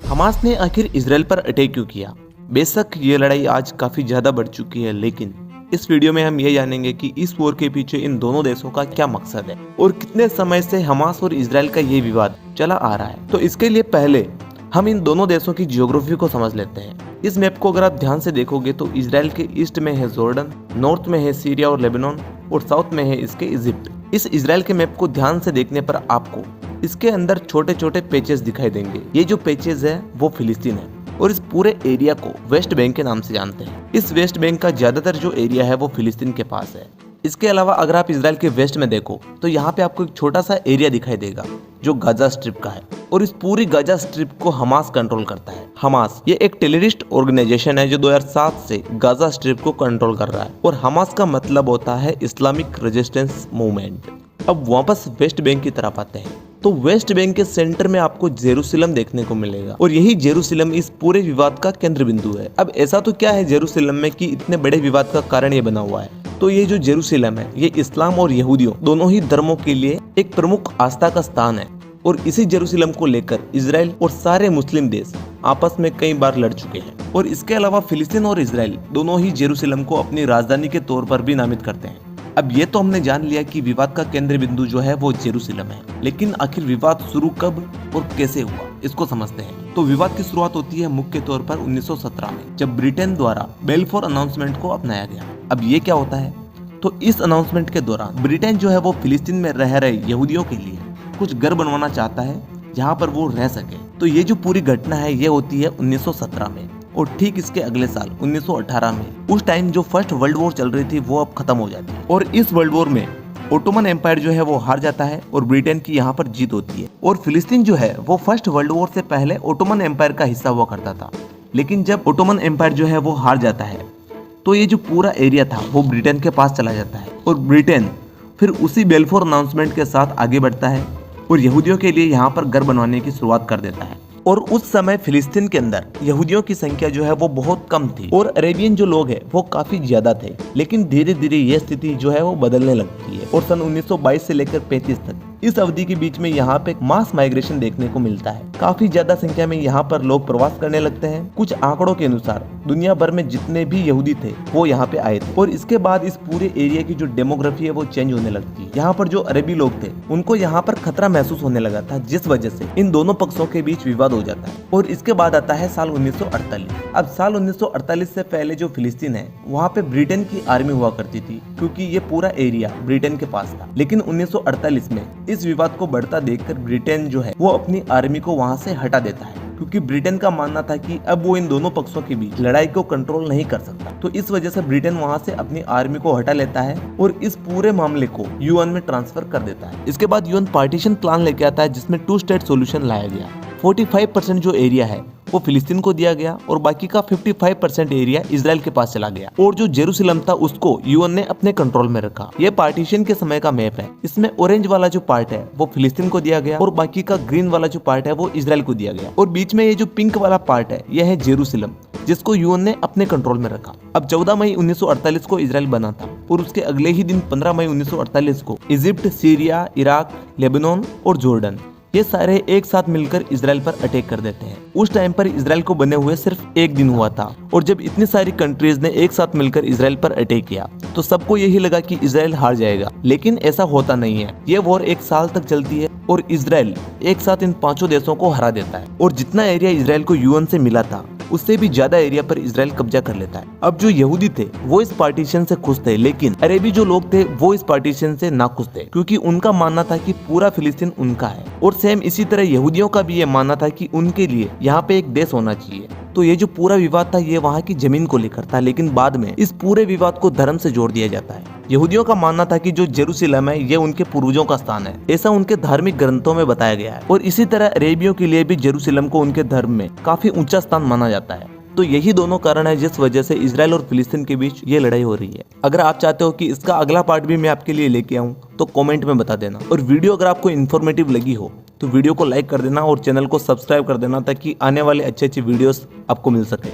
Hamas ने आखिर Israel पर अटैक क्यों किया? बेशक ये लड़ाई आज काफी ज्यादा बढ़ चुकी है, लेकिन इस वीडियो में हम ये जानेंगे कि इस वॉर के पीछे इन दोनों देशों का क्या मकसद है और कितने समय से हमास और इजराइल का ये विवाद चला आ रहा है। तो इसके लिए पहले हम इन दोनों देशों की जियोग्राफी को समझ लेते हैं। इस मैप को अगर आप ध्यान से देखोगे तो इजराइल के ईस्ट में है जॉर्डन, नॉर्थ में है सीरिया और लेबनान और साउथ में है इसके इजिप्ट। इस इजराइल के मैप को ध्यान से देखने पर आपको इसके अंदर छोटे छोटे पैचेस दिखाई देंगे। ये जो पैचेस है वो फिलिस्तीन है और इस पूरे एरिया को वेस्ट बैंक के नाम से जानते हैं। इस वेस्ट बैंक का ज्यादातर जो एरिया है वो फिलिस्तीन के पास है। इसके अलावा अगर आप इजराइल के वेस्ट में देखो तो यहाँ पे आपको एक छोटा सा एरिया दिखाई देगा जो गाजा स्ट्रिप का है और इस पूरी गाजा स्ट्रिप को हमास कंट्रोल करता है। हमास ये एक टेररिस्ट ऑर्गेनाइजेशन है जो 2007 से गाजा स्ट्रिप को कंट्रोल कर रहा है और हमास का मतलब होता है इस्लामिक रेजिस्टेंस मूवमेंट। अब वापस वेस्ट बैंक की तरफ आते हैं तो वेस्ट बैंक के सेंटर में आपको जेरूसलम देखने को मिलेगा और यही जेरूसलम इस पूरे विवाद का केंद्र बिंदु है। अब ऐसा तो क्या है जेरूसलम में कि इतने बड़े विवाद का कारण ये बना हुआ है? तो ये जो जेरूसलम है ये इस्लाम और यहूदियों दोनों ही धर्मों के लिए एक प्रमुख आस्था का स्थान है और इसी जेरूसलम को लेकर इजराइल और सारे मुस्लिम देश आपस में कई बार लड़ चुके हैं। और इसके अलावा फिलिस्तीन और इजराइल दोनों ही जेरूसलम को अपनी राजधानी के तौर पर भी नामित करते हैं। अब ये तो हमने जान लिया कि विवाद का केंद्र बिंदु जो है वो जेरूसलम है, लेकिन आखिर विवाद शुरू कब और कैसे हुआ इसको समझते हैं। तो विवाद की शुरुआत होती है मुख्य तौर पर 1917 में, जब ब्रिटेन द्वारा बेलफोर अनाउंसमेंट को अपनाया गया। अब ये क्या होता है? तो इस अनाउंसमेंट के दौरान ब्रिटेन जो है वो फिलिस्तीन में रह रहे यहूदियों के लिए कुछ घर बनवाना चाहता है जहाँ पर वो रह सके। तो ये जो पूरी घटना है ये होती है 1917 में और ठीक इसके अगले साल 1918 में उस टाइम जो फर्स्ट वर्ल्ड वॉर चल रही थी वो अब खत्म हो जाती है और इस वर्ल्ड वॉर में ओटोमन एम्पायर जो है वो हार जाता है और ब्रिटेन की यहाँ पर जीत होती है। और फिलिस्तीन जो है वो फर्स्ट वर्ल्ड वॉर से पहले ओटोमन एम्पायर का हिस्सा हुआ करता था, लेकिन जब ओटोमन एम्पायर जो है वो हार जाता है तो ये जो पूरा एरिया था वो ब्रिटेन के पास चला जाता है और ब्रिटेन फिर उसी बेलफोर अनाउंसमेंट के साथ आगे बढ़ता है और यहूदियों के लिए यहाँ पर घर बनवाने की शुरुआत कर देता है। और उस समय फिलिस्तीन के अंदर यहूदियों की संख्या जो है वो बहुत कम थी और अरेबियन जो लोग हैं वो काफी ज्यादा थे, लेकिन धीरे धीरे ये स्थिति जो है वो बदलने लगती है और सन 1922 से लेकर 35 तक इस अवधि के बीच में यहाँ पे मास माइग्रेशन देखने को मिलता है। काफी ज्यादा संख्या में यहाँ पर लोग प्रवास करने लगते हैं। कुछ आंकड़ों के अनुसार दुनिया भर में जितने भी यहूदी थे वो यहाँ पे आए थे और इसके बाद इस पूरे एरिया की जो डेमोग्राफी है वो चेंज होने लगती है। यहाँ पर जो अरबी लोग थे उनको यहाँ पर खतरा महसूस होने लगा था, जिस वजह से इन दोनों पक्षों के बीच विवाद हो जाता है। और इसके बाद आता है साल 1948। अब साल 1948 से पहले जो फिलिस्तीन है वहाँ पे ब्रिटेन की आर्मी हुआ करती थी क्योंकि ये पूरा एरिया ब्रिटेन के पास था, लेकिन 1948 में इस विवाद को बढ़ता देखकर ब्रिटेन जो है वो अपनी आर्मी को वहाँ से हटा देता है क्योंकि ब्रिटेन का मानना था कि अब वो इन दोनों पक्षों के बीच लड़ाई को कंट्रोल नहीं कर सकता। तो इस वजह से ब्रिटेन वहां से अपनी आर्मी को हटा लेता है और इस पूरे मामले को यूएन में ट्रांसफर कर देता है। इसके बाद यूएन पार्टीशन प्लान लेके आता है जिसमें 2 स्टेट सॉल्यूशन लाया गया। 45% जो एरिया है वो फिलिस्तीन को दिया गया और बाकी का 55% एरिया इजराइल के पास चला गया और जो जेरूसलम था उसको यूएन ने अपने कंट्रोल में रखा। ये पार्टीशन के समय का मैप है। इसमें ऑरेंज वाला जो पार्ट है वो फिलिस्तीन को दिया गया और बाकी का ग्रीन वाला जो पार्ट है वो इजराइल को दिया गया और बीच में ये जो पिंक वाला पार्ट है यह है जेरूसलम, जिसको यूएन ने अपने कंट्रोल में रखा। अब 14 मई 1948 को इजराइल बना था और उसके अगले ही दिन 15 मई 1948 को इजिप्ट, सीरिया, इराक, लेबनान और जॉर्डन ये सारे एक साथ मिलकर इजराइल पर अटैक कर देते हैं। उस टाइम पर इजराइल को बने हुए सिर्फ एक दिन हुआ था और जब इतनी सारी कंट्रीज ने एक साथ मिलकर इजराइल पर अटैक किया तो सबको यही लगा कि इजराइल हार जाएगा, लेकिन ऐसा होता नहीं है। ये वॉर 1 साल तक चलती है और इजराइल एक साथ इन 5 देशों को हरा देता है और जितना एरिया इजराइल को यूएन से मिला था उससे भी ज्यादा एरिया पर इजराइल कब्जा कर लेता है। अब जो यहूदी थे वो इस पार्टीशन से खुश थे, लेकिन अरेबी जो लोग थे वो इस पार्टीशन से नाखुश थे क्योंकि उनका मानना था कि पूरा फिलिस्तीन उनका है और सेम इसी तरह यहूदियों का भी ये मानना था कि उनके लिए यहाँ पे एक देश होना चाहिए। तो ये जो पूरा विवाद था ये वहाँ की जमीन को लेकर था, लेकिन बाद में इस पूरे विवाद को धर्म से जोड़ दिया जाता है। यहूदियों का मानना था कि जो जेरूसलम है ये उनके पूर्वजों का स्थान है, ऐसा उनके धार्मिक ग्रंथों में बताया गया है और इसी तरह अरेबियों के लिए भी जेरूसलम को उनके धर्म में काफी ऊंचा स्थान माना जाता है। तो यही दोनों कारण है जिस वजह से इजराइल और फिलिस्तीन के बीच ये लड़ाई हो रही है। अगर आप चाहते हो कि इसका अगला पार्ट भी मैं आपके लिए लेके आऊं तो कमेंट में बता देना और वीडियो अगर आपको इन्फॉर्मेटिव लगी हो तो वीडियो को लाइक कर देना और चैनल को सब्सक्राइब कर देना ताकि आने वाले अच्छे वीडियोस आपको मिल सके।